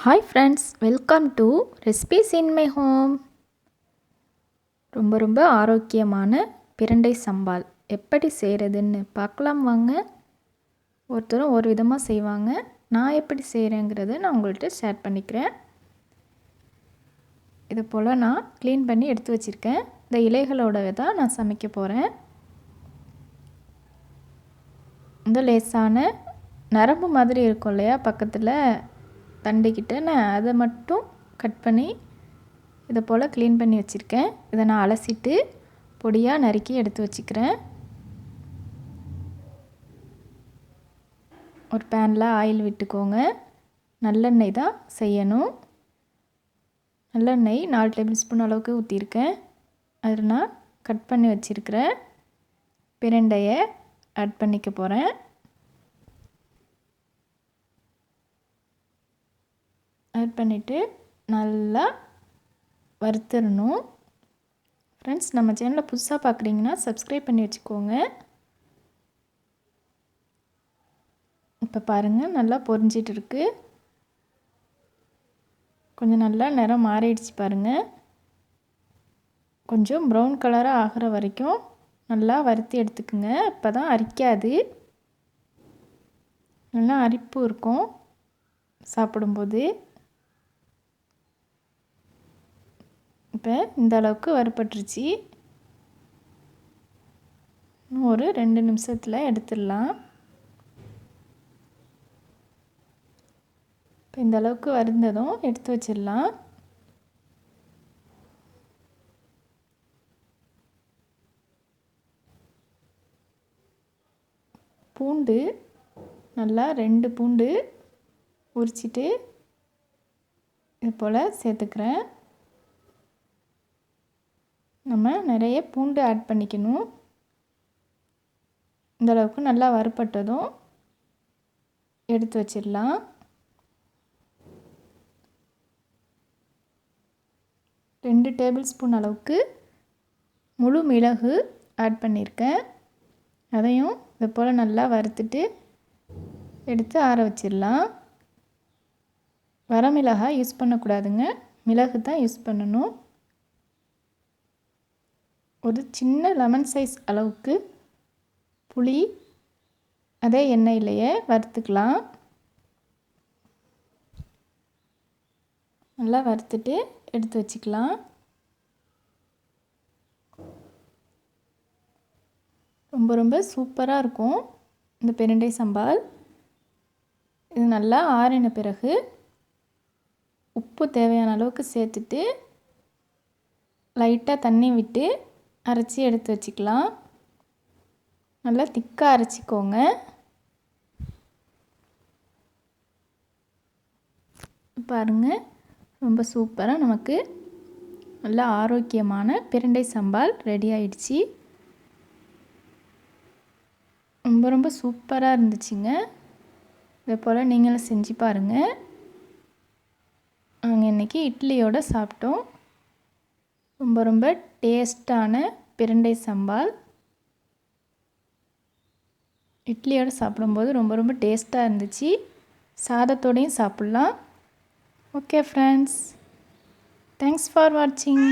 Hi friends, welcome to recipes in my home. ரொம்ப ஆரோக்கியமான பிரண்டை சம்பால் எப்படி செய்கிறதுன்னு பார்க்கலாம் வாங்க. ஒருத்தரும் ஒரு விதமாக செய்வாங்க. நான் எப்படி செய்கிறேங்கிறத நான் உங்கள்கிட்ட ஷேர் பண்ணிக்கிறேன். இது போல் நான் க்ளீன் பண்ணி எடுத்து வச்சுருக்கேன். இந்த இலைகளோட தான் நான் சமைக்க போகிறேன். இந்த லேசான நரம்பு மாதிரி இருக்கும் இல்லையா பக்கத்தில் தண்டிக்கிட்டு, நான் அதை மட்டும் கட் பண்ணி இதை போல் க்ளீன் பண்ணி வச்சுருக்கேன். இதை நான் அலசிட்டு பொடியாக நறுக்கி எடுத்து வச்சுக்கிறேன். ஒரு பேனில் ஆயில் விட்டுக்கோங்க. நல்லெண்ணெய் தான் செய்யணும். நல்லெண்ணெய் 4 டேபிள் ஸ்பூன் அளவுக்கு ஊற்றிருக்கேன். அதில் நான் கட் பண்ணி வச்சுருக்கிறேன் பிரண்டையை ஆட் பண்ணிக்க போகிறேன். ஆட் பண்ணிவிட்டு நல்லா வறுத்துடணும். ஃப்ரெண்ட்ஸ், நம்ம சேனலை புதுசாக பார்க்குறீங்கன்னா சப்ஸ்கிரைப் பண்ணி வச்சுக்கோங்க. இப்போ பாருங்கள், நல்லா பொரிஞ்சிட்டு இருக்கு. கொஞ்சம் நல்லா நிறம் மாறிடுச்சு பாருங்கள். கொஞ்சம் ப்ரௌன் கலராக ஆகிற வரைக்கும் நல்லா வறுத்து எடுத்துக்குங்க. இப்போ தான் அரிக்காது, நல்லா அரிப்பு இருக்கும் சாப்பிடும்போது. இப்போ இந்த அளவுக்கு வறுபட்டுருச்சு. ஒரு 2 நிமிஷத்தில் எடுத்துடலாம். இப்போ இந்த அளவுக்கு வறுந்ததும் எடுத்து வச்சிடலாம். பூண்டு நல்லா 2 பூண்டு உரிச்சிட்டு இது போல் சேர்த்துக்கிறேன். நம்ம நிறைய பூண்டு ஆட் பண்ணிக்கணும். இந்தளவுக்கு நல்லா வறுபட்டதும் எடுத்து வச்சிடலாம். ரெண்டு டேபிள் ஸ்பூன் அளவுக்கு முழு மிளகு ஆட் பண்ணியிருக்கேன். அதையும் இது போல் நல்லா வறுத்துட்டு எடுத்து ஆற வச்சிடலாம். வரமிளகாய் யூஸ் பண்ணக்கூடாதுங்க, மிளகு தான் யூஸ் பண்ணணும். ஒரு சின்ன லெமன் சைஸ் அளவுக்கு புளி அதே எண்ணெயிலேயே வறுத்துக்கலாம். நல்லா வறுத்துட்டு எடுத்து வச்சுக்கலாம். ரொம்ப சூப்பராக இருக்கும் இந்த பிரண்டை சம்பால். இது நல்லா ஆறின பிறகு உப்பு தேவையான அளவுக்கு சேர்த்துட்டு லைட்டாக தண்ணி விட்டு அரைச்சி எடுத்து வச்சுக்கலாம். நல்லா திக்காக அரைச்சிக்கோங்க. பாருங்கள், ரொம்ப சூப்பராக நமக்கு நல்லா ஆரோக்கியமான பிரண்டை சம்பால் ரெடி ஆயிடுச்சு. ரொம்ப சூப்பராக இருந்துச்சுங்க. இதை போல் நீங்களும் செஞ்சு பாருங்கள். நாங்கள் இன்றைக்கி இட்லியோடு சாப்பிட்டோம். ரொம்ப டேஸ்டான பிரண்டை சம்பால் இட்லியோடு சாப்பிடும்போது ரொம்ப டேஸ்ட்டாக இருந்துச்சு. சாதத்தோடையும் சாப்பிட்லாம். ஓகே ஃப்ரெண்ட்ஸ், தேங்க்ஸ் ஃபார் வாட்சிங்.